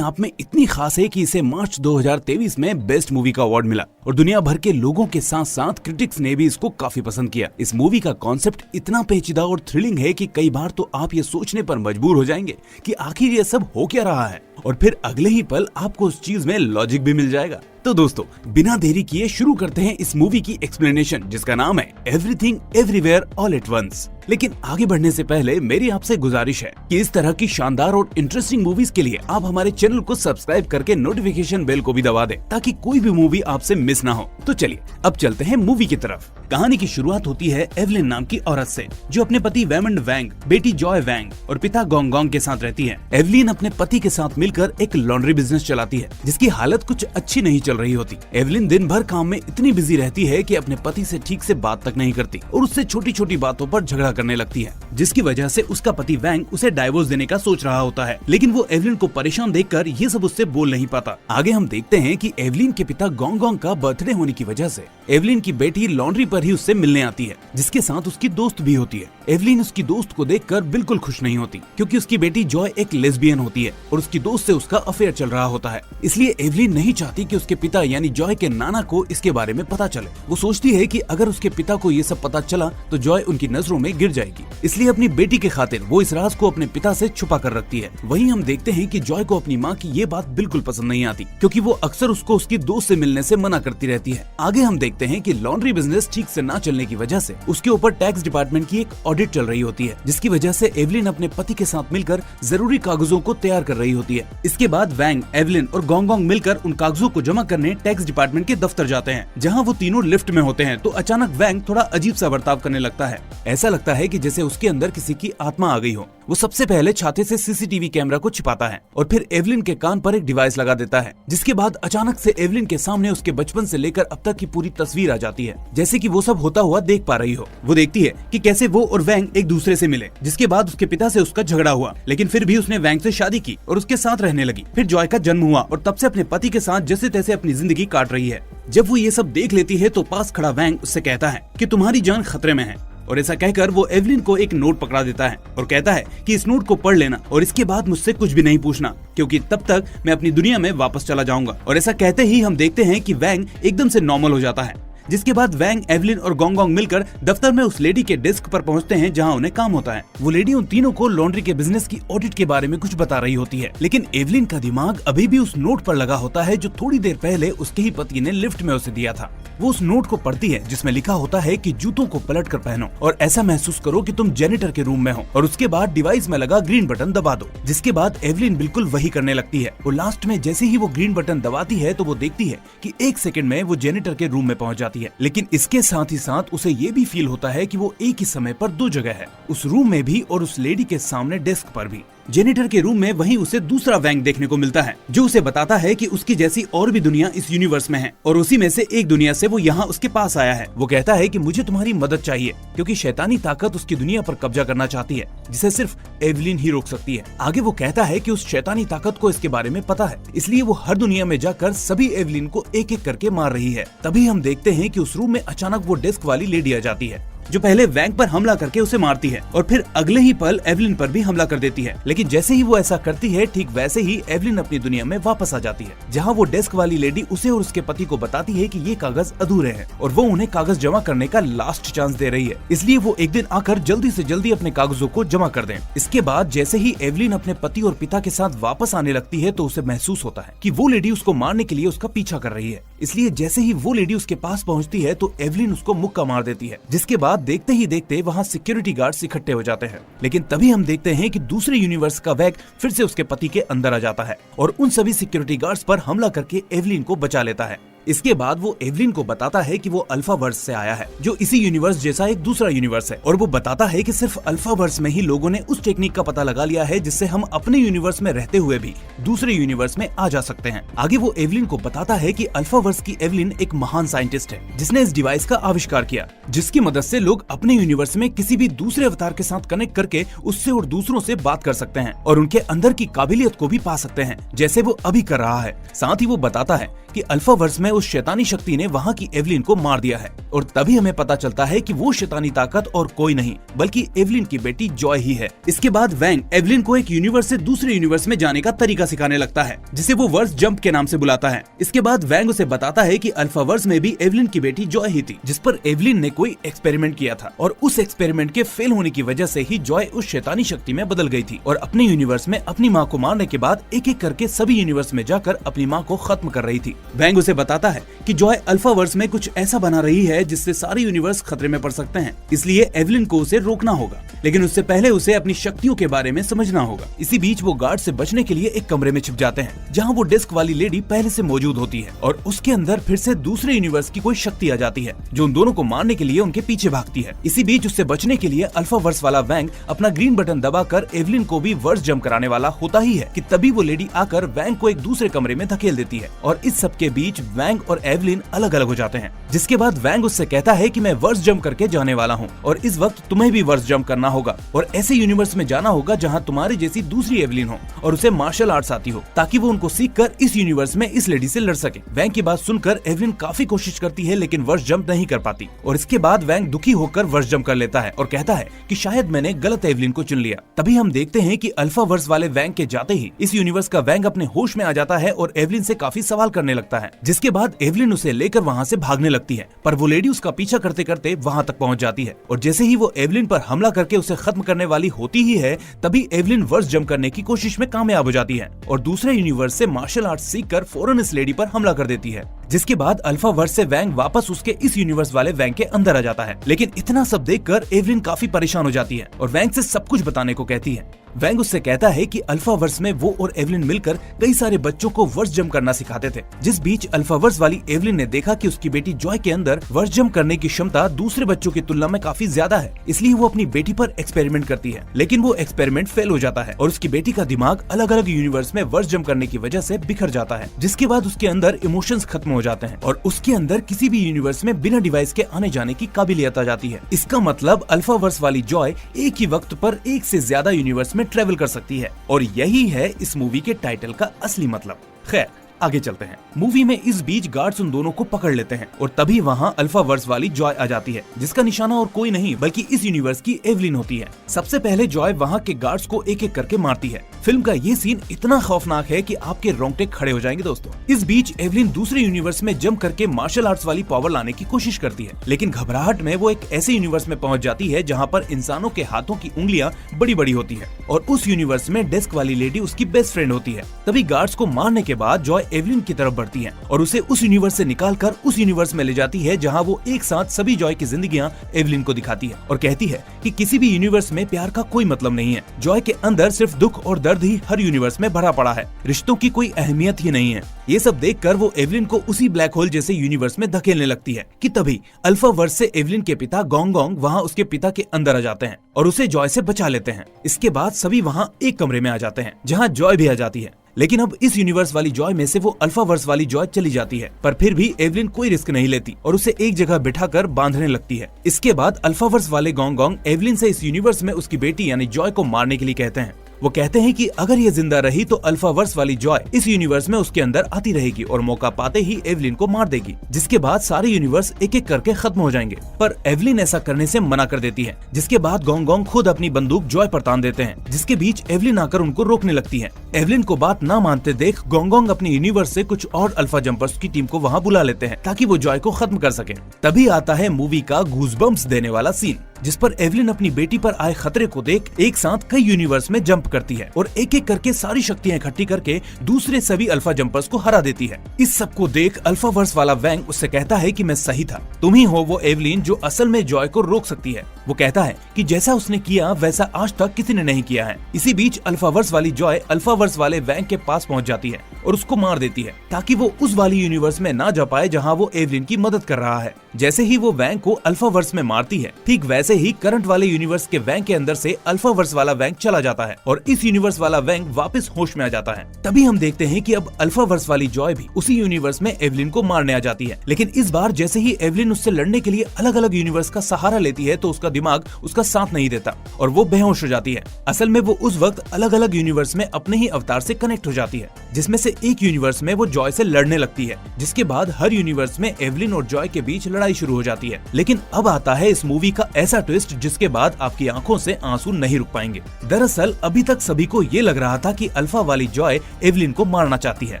आप में इतनी खास है कि इसे मार्च 2023 में बेस्ट मूवी का अवार्ड मिला और दुनिया भर के लोगों के साथ साथ क्रिटिक्स ने भी इसको काफी पसंद किया। इस मूवी का कॉन्सेप्ट इतना पेचीदा और थ्रिलिंग है कि कई बार तो आप ये सोचने पर मजबूर हो जाएंगे कि आखिर ये सब हो क्या रहा है, और फिर अगले ही पल आपको उस चीज में लॉजिक भी मिल जाएगा। तो दोस्तों, बिना देरी किए शुरू करते हैं इस मूवी की एक्सप्लेनेशन, जिसका नाम है everything everywhere all at once. लेकिन आगे बढ़ने से पहले मेरी आपसे गुजारिश है कि इस तरह की शानदार और इंटरेस्टिंग मूवीज के लिए आप हमारे चैनल को सब्सक्राइब करके नोटिफिकेशन बेल को भी दबा दें, ताकि कोई भी मूवी आपसे मिस ना हो। तो चलिए अब चलते हैं मूवी की तरफ। कहानी की शुरुआत होती है एवलिन नाम की औरत से, जो अपने पति वेमंड वैंग, बेटी जॉय वैंग और पिता गोंगोंग के साथ रहती है। एवलिन अपने पति के साथ मिलकर एक लॉन्ड्री बिजनेस चलाती है, जिसकी हालत कुछ अच्छी नहीं चल रही होती। एवलिन दिन भर काम में इतनी बिजी रहती है कि अपने पति से ठीक से बात तक नहीं करती और उससे छोटी छोटी बातों पर झगड़ा करने लगती है, जिसकी वजह से उसका पति वैंग उसे डाइवोर्स देने का सोच रहा होता है। लेकिन वो एवलिन को परेशान देखकर ये सब उससे बोल नहीं पाता। आगे हम देखते हैं कि एवलिन के पिता गोंगोंग का बर्थडे होने की वजह से एवलिन की बेटी लॉन्ड्री पर ही उससे मिलने आती है, जिसके साथ उसकी दोस्त भी होती है। एवलिन उसकी दोस्त को देखकर बिल्कुल खुश नहीं होती, क्योंकि उसकी बेटी जॉय एक लेस्बियन होती है और उसकी दोस्त से उसका अफेयर चल रहा होता है। इसलिए एवलिन नहीं चाहती कि उसके पिता यानी जॉय के नाना को इसके बारे में पता चले। वो सोचती है कि अगर उसके पिता को ये सब पता चला तो जॉय उनकी नजरों में गिर जाएगी, इसलिए अपनी बेटी के खातिर वो इस राज को अपने पिता से छुपा कर रखती है। वहीं हम देखते हैं कि जॉय को अपनी माँ की ये बात बिल्कुल पसंद नहीं आती, क्योंकि वो अक्सर उसको उसकी दोस्त से मिलने से मना करती रहती है। आगे हम देखते हैं कि लॉन्ड्री बिजनेस ठीक से ना चलने की वजह से उसके ऊपर टैक्स डिपार्टमेंट की एक ऑडिट चल रही होती है, जिसकी वजह से एवलिन अपने पति के साथ मिलकर जरूरी कागजों को तैयार कर रही होती है। इसके बाद वैंग, एवलिन और गोंगोंग मिलकर उन कागजों को जमा करने टैक्स डिपार्टमेंट के दफ्तर जाते हैं। जहाँ वो तीनों लिफ्ट में होते हैं तो अचानक वैंग थोड़ा अजीब सा बर्ताव करने लगता है। ऐसा लगता है कि जैसे उसके अंदर किसी की आत्मा आ गई हो। वो सबसे पहले छाते से सीसीटीवी कैमरा को छिपाता है और फिर एवलिन के कान पर एक डिवाइस लगा देता है, जिसके बाद अचानक से एवलिन के सामने उसके बचपन से लेकर अब तक की पूरी तस्वीर आ जाती है, जैसे कि वो सब होता हुआ देख पा रही हो। वो देखती है कि कैसे वो और वैंग एक दूसरे से मिले, जिसके बाद उसके पिता से उसका झगड़ा हुआ, लेकिन फिर भी उसने वैंग से शादी की और उसके साथ रहने लगी। फिर जॉय का जन्म हुआ और तब से अपने पति के साथ जैसे तैसे अपनी जिंदगी काट रही है। जब वो ये सब देख लेती है तो पास खड़ा वैंग उससे कहता है कि तुम्हारी जान खतरे में है, और ऐसा कहकर वो एवलिन को एक नोट पकड़ा देता है और कहता है कि इस नोट को पढ़ लेना और इसके बाद मुझसे कुछ भी नहीं पूछना, क्योंकि तब तक मैं अपनी दुनिया में वापस चला जाऊंगा। और ऐसा कहते ही हम देखते हैं कि वैंग एकदम से नॉर्मल हो जाता है, जिसके बाद वैंग, एवलिन और गोंगोंग मिलकर दफ्तर में उस लेडी के डेस्क पर पहुंचते हैं जहां उन्हें काम होता है। वो लेडी उन तीनों को लॉन्ड्री के बिजनेस की ऑडिट के बारे में कुछ बता रही होती है, लेकिन एवलिन का दिमाग अभी भी उस नोट पर लगा होता है जो थोड़ी देर पहले उसके ही पति ने लिफ्ट में उसे दिया था। वो उस नोट को पढ़ती है, जिसमें लिखा होता है कि जूतों को पलट कर पहनो और ऐसा महसूस करो कि तुम जेनिटर के रूम में हो, और उसके बाद डिवाइस में लगा ग्रीन बटन दबा दो। जिसके बाद एवलिन बिल्कुल वही करने लगती है और लास्ट में जैसे ही वो ग्रीन बटन दबाती है तो वो देखती है कि 1 सेकंड में वो जेनिटर के रूम में पहुंच जाती है। लेकिन इसके साथ ही साथ उसे ये भी फील होता है कि वो एक ही समय पर 2 जगह है, उस रूम में भी और उस लेडी के सामने डेस्क पर भी। जेनिटर के रूम में वहीं उसे दूसरा वैंग देखने को मिलता है, जो उसे बताता है कि उसकी जैसी और भी दुनिया इस यूनिवर्स में है और उसी में से एक दुनिया से वो यहाँ उसके पास आया है। वो कहता है कि मुझे तुम्हारी मदद चाहिए, क्योंकि शैतानी ताकत उसकी दुनिया पर कब्जा करना चाहती है, जिसे सिर्फ एवलिन ही रोक सकती है। आगे वो कहता है कि उस शैतानी ताकत को इसके बारे में पता है, इसलिए वो हर दुनिया में जाकर सभी एवलिन को एक एक करके मार रही है। तभी हम देखते हैं कि उस रूम में अचानक वो डेस्क वाली लेडी आ जाती है, जो पहले वैंग पर हमला करके उसे मारती है और फिर अगले ही पल एवलिन पर भी हमला कर देती है। लेकिन जैसे ही वो ऐसा करती है, ठीक वैसे ही एवलिन अपनी दुनिया में वापस आ जाती है, जहाँ वो डेस्क वाली लेडी उसे और उसके पति को बताती है कि ये कागज अधूरे हैं और वो उन्हें कागज जमा करने का लास्ट चांस दे रही है, इसलिए वो एक दिन आकर जल्दी से जल्दी अपने कागजों को जमा कर दें। इसके बाद जैसे ही एवलिन अपने पति और पिता के साथ वापस आने लगती है तो उसे महसूस होता है कि वो लेडी उसको मारने के लिए उसका पीछा कर रही है, इसलिए जैसे ही वो लेडी उसके पास पहुँचती है तो एवलिन उसको मुक्का मार देती है, जिसके बाद देखते ही देखते वहाँ सिक्योरिटी गार्ड्स इकट्ठे हो जाते हैं। लेकिन तभी हम देखते हैं कि दूसरे यूनिवर्स का वैग फिर से उसके पति के अंदर आ जाता है और उन सभी सिक्योरिटी गार्ड्स पर हमला करके एवलिन को बचा लेता है। इसके बाद वो एवलिन को बताता है कि वो अल्फा वर्स से आया है, जो इसी यूनिवर्स जैसा एक दूसरा यूनिवर्स है, और वो बताता है कि सिर्फ अल्फा वर्स में ही लोगों ने उस टेक्निक का पता लगा लिया है जिससे हम अपने यूनिवर्स में रहते हुए भी दूसरे यूनिवर्स में आ जा सकते हैं। आगे वो एवलिन को बताता है कि अल्फा वर्स की एवलिन एक महान साइंटिस्ट है, जिसने इस डिवाइस का आविष्कार किया, जिसकी मदद से लोग अपने यूनिवर्स में किसी भी दूसरे अवतार के साथ कनेक्ट करके उससे और दूसरों से बात कर सकते हैं और उनके अंदर की काबिलियत को भी पा सकते हैं, जैसे वो अभी कर रहा है। साथ ही वो बताता है कि अल्फा वर्स में में उस शैतानी शक्ति ने वहाँ की एवलिन को मार दिया है और तभी हमें पता चलता है कि वो शैतानी ताकत और कोई नहीं बल्कि एवलिन की बेटी जॉय ही है। इसके बाद वैंग एवलिन को एक यूनिवर्स से दूसरे यूनिवर्स में जाने का तरीका सिखाने लगता है, जिसे वो वर्स जंप के नाम से बुलाता है। इसके बाद वैंग उसे बताता है कि अल्फा वर्स में भी एवलिन की बेटी जॉय ही थी, जिस पर एवलिन ने कोई एक्सपेरिमेंट किया था और उस एक्सपेरिमेंट के फेल होने की वजह से ही जॉय उस शैतानी शक्ति में बदल गई थी और अपने यूनिवर्स में अपनी माँ को मारने के बाद एक एक करके सभी यूनिवर्स में जाकर अपनी माँ को खत्म कर रही थी। वैंग उसे बताता है कि जॉय अल्फा वर्स में कुछ ऐसा बना रही है जिससे सारे यूनिवर्स खतरे में पड़ सकते हैं, इसलिए एवलिन को उसे रोकना होगा, लेकिन उससे पहले उसे अपनी शक्तियों के बारे में समझना होगा। इसी बीच वो गार्ड से बचने के लिए एक कमरे में छिप जाते हैं, जहाँ वो डिस्क वाली लेडी पहले से मौजूद होती है और उसके अंदर फिर से दूसरे यूनिवर्स की कोई शक्ति आ जाती है जो उन दोनों को मारने के लिए उनके पीछे भागती है। इसी बीच उससे बचने के लिए अल्फा वर्स वाला वैंग अपना ग्रीन बटन दबाकर एवलिन को भी वर्स जंप कराने वाला होता ही है कि तभी वो लेडी आकर वैंग को एक दूसरे कमरे में धकेल देती है और इस सब के बीच वैंग और एवलिन अलग अलग हो जाते हैं। जिसके बाद वैंग उससे कहता है कि मैं वर्स जंप करके जाने वाला हूँ और इस वक्त तुम्हें भी वर्स जंप करना होगा और ऐसे यूनिवर्स में जाना होगा जहाँ तुम्हारी जैसी दूसरी एवलिन हो और उसे मार्शल आर्ट्स आती हो, ताकि वो उनको सीख कर इस यूनिवर्स में इस लेडी से लड़ सके। वैंग की बात सुनकर एवलिन काफी कोशिश करती है लेकिन वर्स जंप नहीं कर पाती और इसके बाद वैंग दुखी होकर वर्स जंप कर लेता है और कहता है कि शायद मैंने गलत एवलिन को चुन लिया। तभी हम देखते हैं कि अल्फा वर्स वाले वैंग के जाते ही इस यूनिवर्स का वैंग अपने होश में आ जाता है और एवलिन से काफी सवाल करने लगता है, जिसके बाद एवलिन उसे लेकर वहाँ से भागने लगती है, पर वो लेडी उसका पीछा करते करते वहाँ तक पहुँच जाती है और जैसे ही वो एवलिन पर हमला करके उसे खत्म करने वाली होती ही है, तभी एवलिन वर्स जंप करने की कोशिश में कामयाब हो जाती है और दूसरे यूनिवर्स से मार्शल आर्ट सीखकर फौरन इस लेडी पर हमला कर देती है। जिसके बाद अल्फा वर्स से वैंग वापस उसके इस यूनिवर्स वाले वैंग के अंदर आ जाता है, लेकिन इतना सब देखकर एवलिन काफी परेशान हो जाती है और वैंग से सब कुछ बताने को कहती है। वैंग उससे कहता है कि अल्फा वर्स में वो और एवलिन मिलकर कई सारे बच्चों को वर्स जंप करना सिखाते थे। जिस बीच अल्फा वर्स वाली एवलिन ने देखा कि उसकी बेटी जॉय के अंदर वर्स जंप करने की क्षमता दूसरे बच्चों की तुलना में काफी ज्यादा है, इसलिए वो अपनी बेटी पर एक्सपेरिमेंट करती है, लेकिन वो एक्सपेरिमेंट फेल हो जाता है और उसकी बेटी का दिमाग अलग अलग यूनिवर्स में वर्स जंप करने की वजह से बिखर जाता है। जिसके बाद उसके अंदर इमोशंस खत्म हो जाते हैं और उसके अंदर किसी भी यूनिवर्स में बिना डिवाइस के आने जाने की काबिलियत आ जाती है। इसका मतलब अल्फा वर्स वाली जॉय एक ही वक्त पर एक से ज्यादा यूनिवर्स में ट्रेवल कर सकती है और यही है इस मूवी के टाइटल का असली मतलब। खैर आगे चलते हैं। मूवी में इस बीच गार्ड्स उन दोनों को पकड़ लेते हैं और तभी वहाँ अल्फा वर्स वाली जॉय आ जाती है, जिसका निशाना और कोई नहीं बल्कि इस यूनिवर्स की एवलिन होती है। सबसे पहले जॉय वहाँ के गार्ड्स को एक एक करके मारती है। फिल्म का ये सीन इतना खौफनाक है कि आपके रोंगटे खड़े हो जाएंगे दोस्तों। इस बीच एवलिन दूसरे यूनिवर्स में जंप करके मार्शल आर्ट्स वाली पावर लाने की कोशिश करती है, लेकिन घबराहट में वो एक ऐसे यूनिवर्स में पहुंच जाती है जहाँ पर इंसानों के हाथों की उंगलियां बड़ी बड़ी होती है और उस यूनिवर्स में डेस्क वाली लेडी उसकी बेस्ट फ्रेंड होती है। तभी गार्ड्स को मारने के बाद जॉय एवलिन की तरफ बढ़ती है और उसे उस यूनिवर्स से निकालकर उस यूनिवर्स में ले जाती है जहाँ वो एक साथ सभी जॉय की जिंदगियां एवलिन को दिखाती है और कहती है कि किसी भी यूनिवर्स में प्यार का कोई मतलब नहीं है। जॉय के अंदर सिर्फ दुख और दर्द ही हर यूनिवर्स में भरा पड़ा है, रिश्तों की कोई अहमियत ही नहीं है। ये सब देखकर वो एवलिन को उसी ब्लैक होल जैसे यूनिवर्स में धकेलने लगती है कि तभी अल्फा वर्स से एवलिन के पिता गोंग गोंग वहाँ उसके पिता के अंदर आ जाते हैं और उसे जॉय से बचा लेते हैं। इसके बाद सभी वहाँ एक कमरे में आ जाते हैं जहाँ जॉय भी आ जाती है, लेकिन अब इस यूनिवर्स वाली जॉय में से वो अल्फा वर्स वाली जॉय चली जाती है, पर फिर भी एवलिन कोई रिस्क नहीं लेती और उसे एक जगह बिठाकर बांधने लगती है। इसके बाद अल्फा वर्स वाले गोंग गोंग एवलिन से इस यूनिवर्स में उसकी बेटी यानी जॉय को मारने के लिए कहते हैं। वो कहते हैं कि अगर ये जिंदा रही तो अल्फा वर्स वाली जॉय इस यूनिवर्स में उसके अंदर आती रहेगी और मौका पाते ही एवलिन को मार देगी, जिसके बाद सारे यूनिवर्स एक एक करके खत्म हो जाएंगे। पर एवलिन ऐसा करने से मना कर देती है, जिसके बाद गोंग गोंग खुद अपनी बंदूक जॉय पर तान देते हैं, जिसके बीच एवलिन आकर उनको रोकने लगती है। एवलिन को बात ना मानते देख गोंग गोंग अपने यूनिवर्स से कुछ और अल्फा जंपर्स की टीम को वहाँ बुला लेते हैं ताकि वो जॉय को खत्म कर सके। तभी आता है मूवी का गूज़बम्प्स देने वाला सीन, जिस पर एवलिन अपनी बेटी पर आए खतरे को देख एक साथ कई यूनिवर्स में जंप करती है और एक एक करके सारी शक्तियां इकट्ठी करके दूसरे सभी अल्फा जंपर्स को हरा देती है। इस सब को देख अल्फा वर्स वाला वैंग उससे कहता है कि मैं सही था, तुम ही हो वो एवलिन जो असल में जॉय को रोक सकती है। वो कहता है कि जैसा उसने किया वैसा आज तक किसी ने नहीं किया है। इसी बीच अल्फा वर्स वाली जॉय अल्फा वर्स वाले वैंग के पास पहुंच जाती है और उसको मार देती है ताकि वो उस वाली यूनिवर्स में ना जा पाए जहाँ वो एवलिन की मदद कर रहा है। जैसे ही वो वैंग को अल्फा वर्स में मारती है, ठीक वैसे ही करंट वाले यूनिवर्स के वैंग के अंदर से अल्फा वर्स वाला वैंग चला जाता है और इस यूनिवर्स वाला वैंग वापस होश में आ जाता है। तभी हम देखते हैं कि अब अल्फा वर्स वाली जॉय भी उसी यूनिवर्स में एवलिन को मारने आ जाती है, लेकिन इस बार जैसे ही एवलिन उससे लड़ने के लिए अलग अलग यूनिवर्स का सहारा लेती है तो उसका दिमाग उसका साथ नहीं देता और वो बेहोश हो जाती है। असल में वो उस वक्त अलग अलग यूनिवर्स में अपने ही अवतार से कनेक्ट हो जाती है, जिसमें से से एक यूनिवर्स में वो जॉय से लड़ने लगती है, जिसके बाद हर यूनिवर्स में एवलिन और जॉय के बीच लड़ाई शुरू हो जाती है। लेकिन अब आता है इस मूवी का ऐसा ट्विस्ट जिसके बाद आपकी आंखों से आंसू नहीं रुक पाएंगे। दरअसल अभी तक सभी को ये लग रहा था कि अल्फा वाली जॉय एवलिन को मारना चाहती है,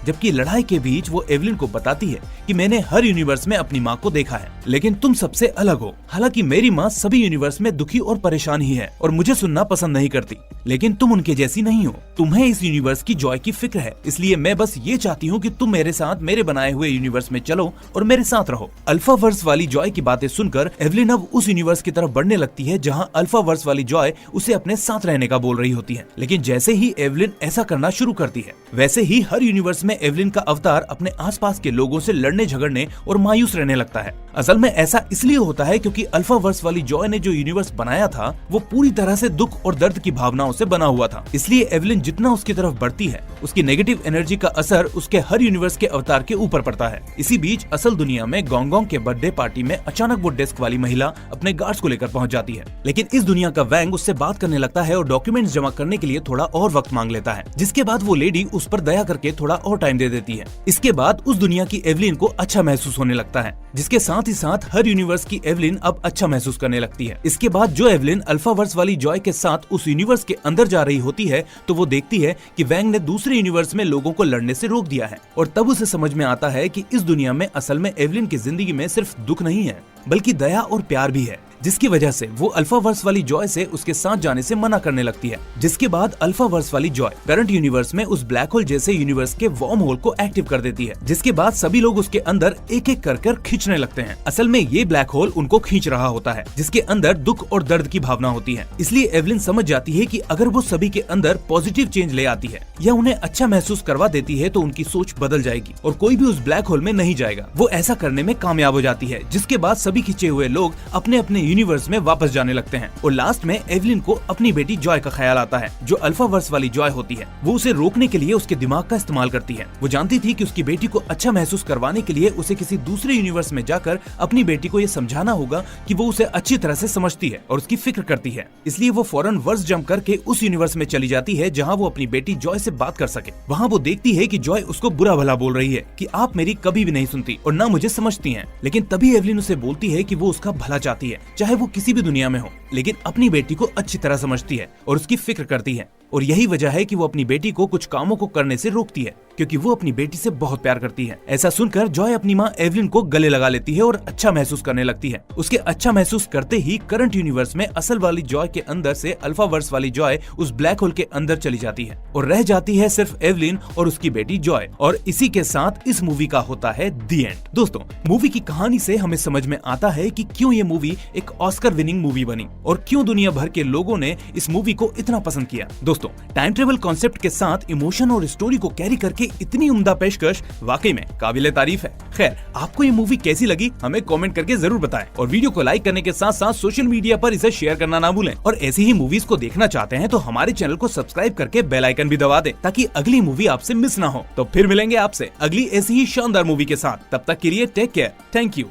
जबकि लड़ाई के बीच वो एवलिन को बताती है कि मैंने हर यूनिवर्स में अपनी माँ को देखा है, लेकिन तुम सबसे अलग हो। हालांकि मेरी माँ सभी यूनिवर्स में दुखी और परेशान ही है और मुझे सुनना पसंद नहीं करती, लेकिन तुम उनके जैसी नहीं हो। तुम्हें इस यूनिवर्स की जॉय की फिक्र है, इसलिए मैं बस ये चाहती हूँ कि तुम मेरे साथ मेरे बनाए हुए यूनिवर्स में चलो और मेरे साथ रहो। अल्फा वर्स वाली जॉय की बातें सुनकर एवलिन अब उस यूनिवर्स की तरफ बढ़ने लगती है जहाँ अल्फा वर्स वाली जॉय उसे अपने साथ रहने का बोल रही होती है। लेकिन जैसे ही एवलिन ऐसा करना शुरू करती है, वैसे ही हर यूनिवर्स में एवलिन का अवतार अपने आसपास के लोगों से लड़ने झगड़ने और मायूस रहने लगता है। असल में ऐसा इसलिए होता है क्योंकि अल्फा वर्स वाली जॉय ने जो यूनिवर्स बनाया था वो पूरी तरह से दुख और दर्द की भावनाओं से बना हुआ था। इसलिए एवलिन जितना उसकी तरफ बढ़ती है, उसकी नेगेटिव एनर्जी का असर उसके हर यूनिवर्स के अवतार के ऊपर पड़ता है। इसी बीच असल दुनिया में गोंगोंग के बर्थडे पार्टी में अचानक वो डेस्क वाली महिला अपने गार्ड्स को लेकर पहुंच जाती है, लेकिन इस दुनिया का वैंग उससे बात करने लगता है और डॉक्यूमेंट्स जमा करने के लिए थोड़ा और वक्त मांग लेता है, जिसके बाद वो लेडी उस पर दया करके थोड़ा और टाइम दे देती है। इसके बाद उस दुनिया की एवलिन को अच्छा महसूस होने लगता है, जिसके साथ ही साथ हर यूनिवर्स की एवलिन अब अच्छा महसूस करने लगती है। इसके बाद जो एवलिन अल्फा वर्स वाली जॉय के साथ उस यूनिवर्स के अंदर जा रही होती है तो वो देखती है कि वैंग ने दूसरे यूनिवर्स में लोगों को लड़ने से रोक दिया है, और तब उसे समझ में आता है कि इस दुनिया में असल में एवलिन की जिंदगी में सिर्फ दुख नहीं है बल्कि दया और प्यार भी है, जिसकी वजह से वो अल्फा वर्स वाली जॉय से उसके साथ जाने से मना करने लगती है। जिसके बाद अल्फा वर्स वाली जॉय करंट यूनिवर्स में उस ब्लैक होल जैसे यूनिवर्स के वार्म होल को एक्टिव कर देती है, जिसके बाद सभी लोग उसके अंदर एक एक कर खींचने लगते हैं। असल में ये ब्लैक होल उनको खींच रहा होता है, जिसके अंदर दुख और दर्द की भावना होती है। इसलिए एवलिन समझ जाती है कि अगर वो सभी के अंदर पॉजिटिव चेंज ले आती है या उन्हें अच्छा महसूस करवा देती है तो उनकी सोच बदल जाएगी और कोई भी उस ब्लैक होल में नहीं जाएगा। वो ऐसा करने में कामयाब हो जाती है, जिसके बाद सभी खींचे हुए लोग अपने अपने यूनिवर्स में वापस जाने लगते हैं। और लास्ट में एवलिन को अपनी बेटी जॉय का ख्याल आता है, जो अल्फा वर्स वाली जॉय होती है। वो उसे रोकने के लिए उसके दिमाग का इस्तेमाल करती है। वो जानती थी कि उसकी बेटी को अच्छा महसूस करवाने के लिए उसे किसी दूसरे यूनिवर्स में जाकर अपनी बेटी को ये समझाना होगा कि वो उसे अच्छी तरह से समझती है और उसकी फिक्र करती है। इसलिए वो फौरन वर्स जंप करके उस यूनिवर्स में चली जाती है जहाँ वो अपनी बेटी जॉय से बात कर सके। वहाँ वो देखती है कि जॉय उसको बुरा भला बोल रही है कि आप मेरी कभी भी नहीं सुनती और ना मुझे समझती हैं। लेकिन तभी एवलिन उसे बोलती है कि वो उसका भला चाहती है, चाहे वो किसी भी दुनिया में हो, लेकिन अपनी बेटी को अच्छी तरह समझती है और उसकी फिक्र करती है। और यही वजह है कि वो अपनी बेटी को कुछ कामों को करने से रोकती है, क्योंकि वो अपनी बेटी से बहुत प्यार करती है। ऐसा सुनकर जॉय अपनी माँ एवलिन को गले लगा लेती है और अच्छा महसूस करने लगती है। उसके अच्छा महसूस करते ही करंट यूनिवर्स में असल वाली जॉय के अंदर से अल्फा वर्स वाली जॉय उस ब्लैक होल के अंदर चली जाती है और रह जाती है सिर्फ एवलिन और उसकी बेटी जॉय। और इसी के साथ इस मूवी का होता है दी एंड। दोस्तों, मूवी की कहानी से हमें समझ में आता है कि क्यों ये मूवी एक ऑस्कर विनिंग मूवी बनी और क्यों दुनिया भर के लोगों ने इस मूवी को इतना पसंद किया। दोस्तों, टाइम ट्रेवल कॉन्सेप्ट के साथ इमोशन और स्टोरी को कैरी करके इतनी उम्दा पेशकश वाकई में काबिले तारीफ है। खैर, आपको ये मूवी कैसी लगी हमें कमेंट करके जरूर बताएं और वीडियो को लाइक करने के साथ साथ सोशल मीडिया पर इसे शेयर करना ना भूलें। और ऐसी ही मूवीज को देखना चाहते हैं तो हमारे चैनल को सब्सक्राइब करके बेल आइकन भी दबा दें ताकि अगली मूवी आपसे मिस ना हो। तो फिर मिलेंगे आपसे अगली ऐसी ही शानदार मूवी के साथ। तब तक के लिए टेक केयर। Thank you.